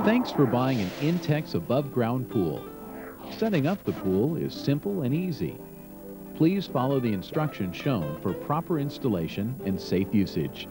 Thanks for buying an Intex above-ground pool. Setting up the pool is simple and easy. Please follow the instructions shown for proper installation and safe usage.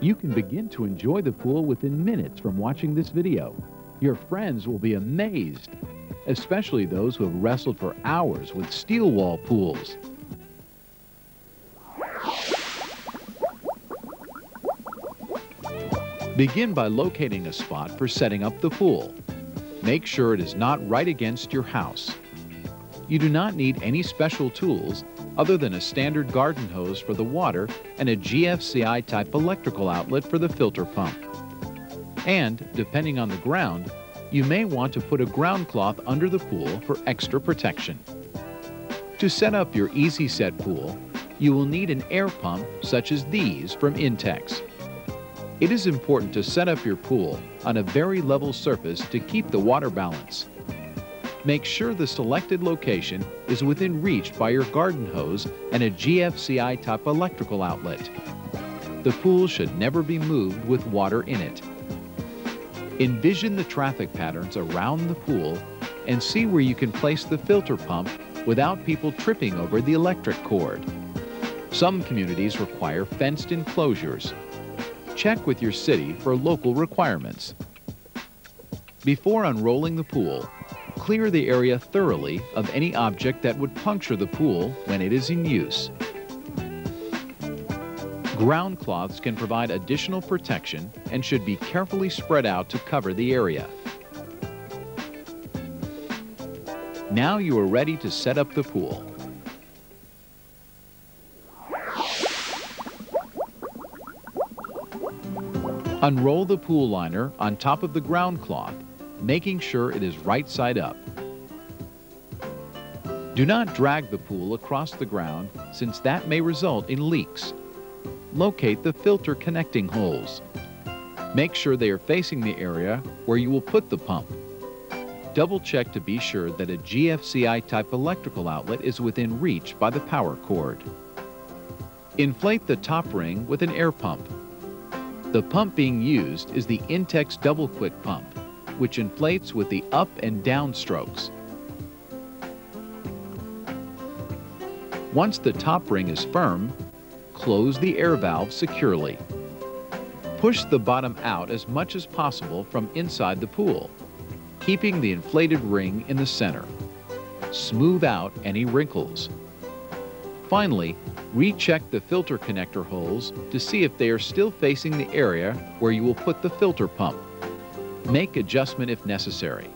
You can begin to enjoy the pool within minutes from watching this video. Your friends will be amazed, especially those who have wrestled for hours with steel wall pools. Begin by locating a spot for setting up the pool. Make sure it is not right against your house. You do not need any special tools other than a standard garden hose for the water and a GFCI type electrical outlet for the filter pump. And, depending on the ground, you may want to put a ground cloth under the pool for extra protection. To set up your Easy Set pool, you will need an air pump such as these from Intex. It is important to set up your pool on a very level surface to keep the water balance. Make sure the selected location is within reach by your garden hose and a GFCI type electrical outlet. The pool should never be moved with water in it. Envision the traffic patterns around the pool and see where you can place the filter pump without people tripping over the electric cord. Some communities require fenced enclosures. Check with your city for local requirements. Before unrolling the pool, clear the area thoroughly of any object that would puncture the pool when it is in use. Ground cloths can provide additional protection and should be carefully spread out to cover the area. Now you are ready to set up the pool. Unroll the pool liner on top of the ground cloth, making sure it is right side up. Do not drag the pool across the ground since that may result in leaks. Locate the filter connecting holes. Make sure they are facing the area where you will put the pump. Double check to be sure that a GFCI type electrical outlet is within reach by the power cord. Inflate the top ring with an air pump. The pump being used is the Intex Double Quick Pump, which inflates with the up and down strokes. Once the top ring is firm, close the air valve securely. Push the bottom out as much as possible from inside the pool, keeping the inflated ring in the center. Smooth out any wrinkles. Finally, recheck the filter connector holes to see if they are still facing the area where you will put the filter pump. Make adjustment if necessary.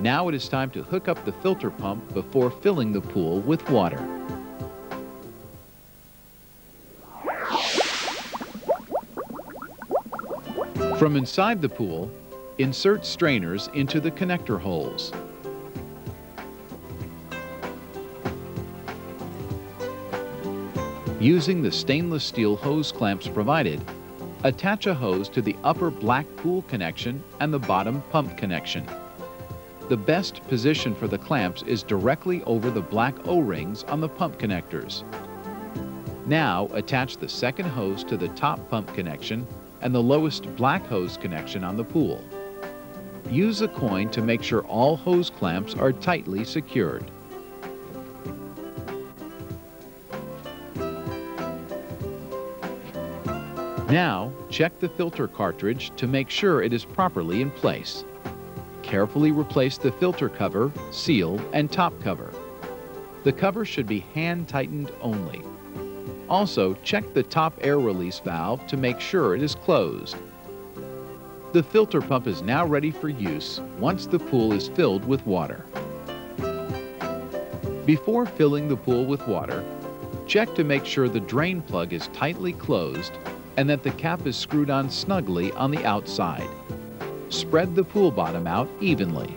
Now it is time to hook up the filter pump before filling the pool with water. From inside the pool, insert strainers into the connector holes. Using the stainless steel hose clamps provided, attach a hose to the upper black pool connection and the bottom pump connection. The best position for the clamps is directly over the black O-rings on the pump connectors. Now attach the second hose to the top pump connection and the lowest black hose connection on the pool. Use a coin to make sure all hose clamps are tightly secured. Now, check the filter cartridge to make sure it is properly in place. Carefully replace the filter cover, seal, and top cover. The cover should be hand-tightened only. Also, check the top air release valve to make sure it is closed. The filter pump is now ready for use once the pool is filled with water. Before filling the pool with water, check to make sure the drain plug is tightly closed and that the cap is screwed on snugly on the outside. Spread the pool bottom out evenly.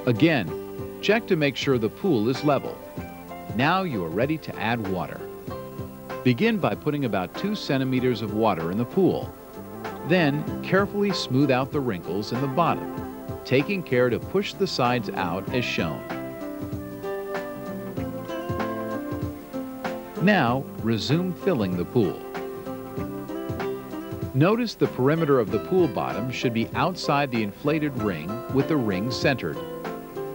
Again, check to make sure the pool is level. Now you are ready to add water. Begin by putting about 2 centimeters of water in the pool. Then, carefully smooth out the wrinkles in the bottom, taking care to push the sides out as shown. Now, resume filling the pool. Notice the perimeter of the pool bottom should be outside the inflated ring with the ring centered.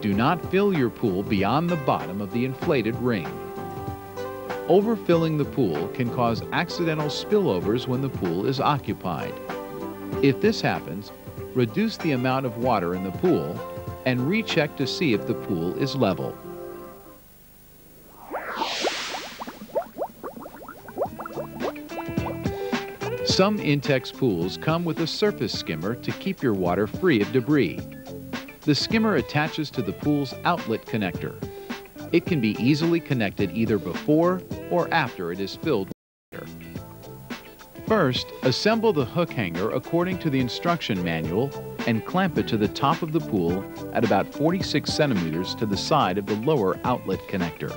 Do not fill your pool beyond the bottom of the inflated ring. Overfilling the pool can cause accidental spillovers when the pool is occupied. If this happens, reduce the amount of water in the pool and recheck to see if the pool is level. Some Intex pools come with a surface skimmer to keep your water free of debris. The skimmer attaches to the pool's outlet connector. It can be easily connected either before or after it is filled with water. First, assemble the hook hanger according to the instruction manual and clamp it to the top of the pool at about 46 centimeters to the side of the lower outlet connector.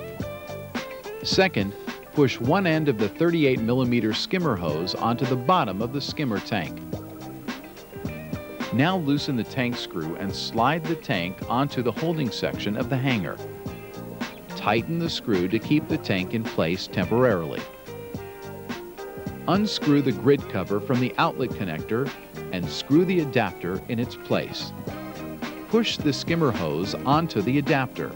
Second, push one end of the 38mm skimmer hose onto the bottom of the skimmer tank. Now loosen the tank screw and slide the tank onto the holding section of the hanger. Tighten the screw to keep the tank in place temporarily. Unscrew the grid cover from the outlet connector and screw the adapter in its place. Push the skimmer hose onto the adapter.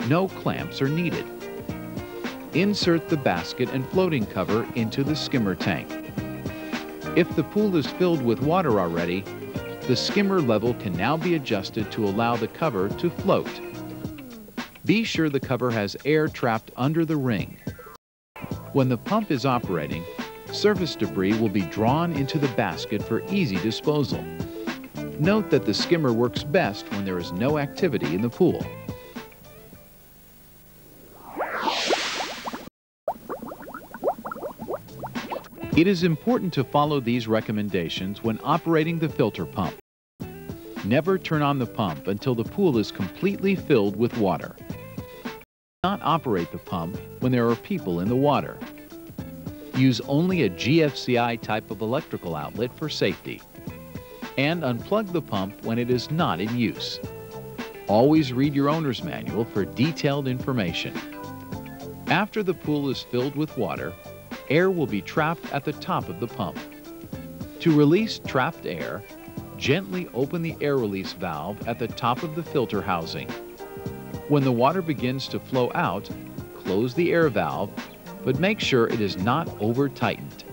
No clamps are needed. Insert the basket and floating cover into the skimmer tank. If the pool is filled with water already, the skimmer level can now be adjusted to allow the cover to float. Be sure the cover has air trapped under the ring. When the pump is operating, surface debris will be drawn into the basket for easy disposal. Note that the skimmer works best when there is no activity in the pool. It is important to follow these recommendations when operating the filter pump. Never turn on the pump until the pool is completely filled with water. Do not operate the pump when there are people in the water. Use only a GFCI type of electrical outlet for safety. And unplug the pump when it is not in use. Always read your owner's manual for detailed information. After the pool is filled with water, air will be trapped at the top of the pump. To release trapped air, gently open the air release valve at the top of the filter housing. When the water begins to flow out, close the air valve, but make sure it is not over-tightened.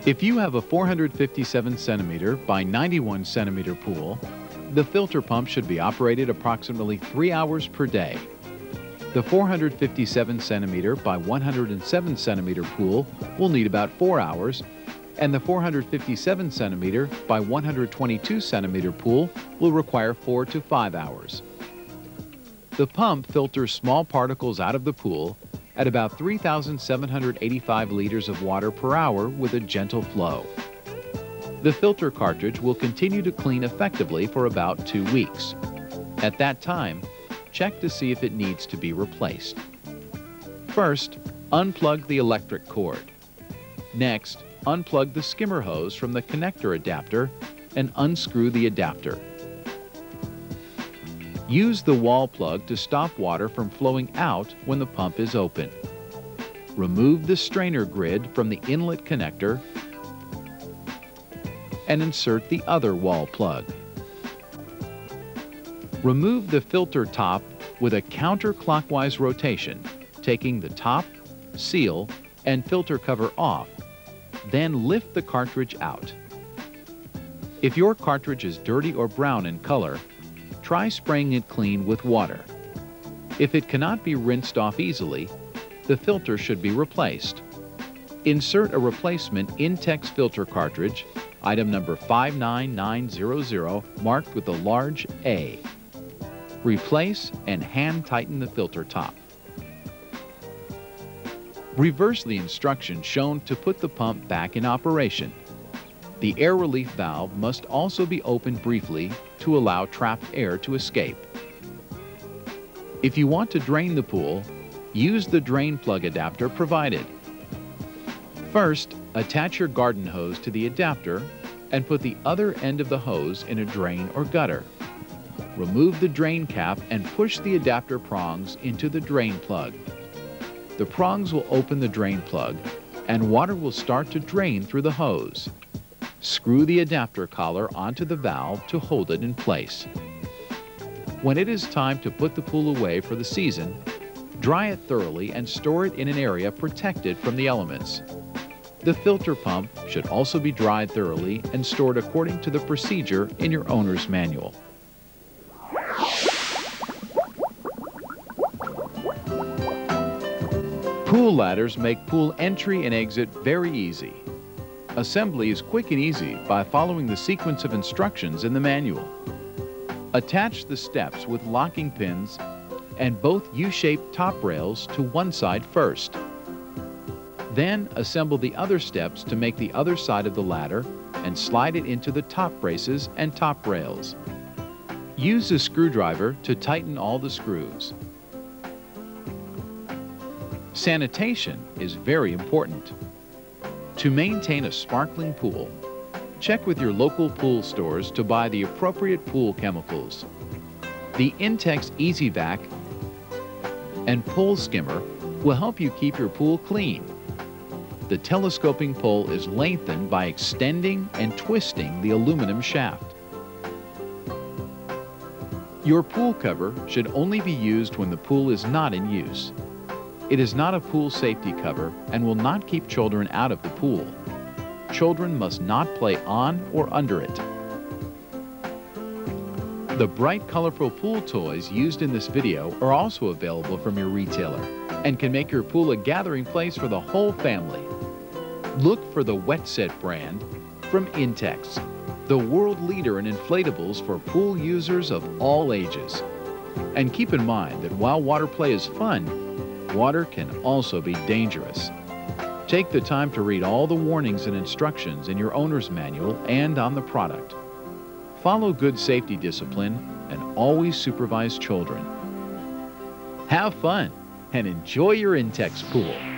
If you have a 457 centimeter by 91 centimeter pool, the filter pump should be operated approximately 3 hours per day. The 457 centimeter by 107 centimeter pool will need about 4 hours, and the 457 centimeter by 122 centimeter pool will require 4 to 5 hours. The pump filters small particles out of the pool at about 3,785 liters of water per hour with a gentle flow. The filter cartridge will continue to clean effectively for about 2 weeks. At that time, check to see if it needs to be replaced. First, unplug the electric cord. Next, unplug the skimmer hose from the connector adapter and unscrew the adapter. Use the wall plug to stop water from flowing out when the pump is open. Remove the strainer grid from the inlet connector and insert the other wall plug. Remove the filter top with a counterclockwise rotation, taking the top, seal, and filter cover off. Then lift the cartridge out. If your cartridge is dirty or brown in color, try spraying it clean with water. If it cannot be rinsed off easily, the filter should be replaced. Insert a replacement Intex filter cartridge, item number 59900, marked with a large A. Replace and hand tighten the filter top. Reverse the instructions shown to put the pump back in operation. The air relief valve must also be opened briefly to allow trapped air to escape. If you want to drain the pool, use the drain plug adapter provided. First, attach your garden hose to the adapter and put the other end of the hose in a drain or gutter. Remove the drain cap and push the adapter prongs into the drain plug. The prongs will open the drain plug, and water will start to drain through the hose. Screw the adapter collar onto the valve to hold it in place. When it is time to put the pool away for the season, dry it thoroughly and store it in an area protected from the elements. The filter pump should also be dried thoroughly and stored according to the procedure in your owner's manual. Pool ladders make pool entry and exit very easy. Assembly is quick and easy by following the sequence of instructions in the manual. Attach the steps with locking pins and both U-shaped top rails to one side first. Then assemble the other steps to make the other side of the ladder and slide it into the top braces and top rails. Use a screwdriver to tighten all the screws. Sanitation is very important. To maintain a sparkling pool, check with your local pool stores to buy the appropriate pool chemicals. The Intex Easy Vac and Pool Skimmer will help you keep your pool clean. The telescoping pole is lengthened by extending and twisting the aluminum shaft. Your pool cover should only be used when the pool is not in use. It is not a pool safety cover and will not keep children out of the pool. Children must not play on or under it. The bright, colorful pool toys used in this video are also available from your retailer and can make your pool a gathering place for the whole family. Look for the Wet Set brand from Intex, the world leader in inflatables for pool users of all ages. And keep in mind that while water play is fun, water can also be dangerous. Take the time to read all the warnings and instructions in your owner's manual and on the product. Follow good safety discipline and always supervise children. Have fun and enjoy your Intex pool.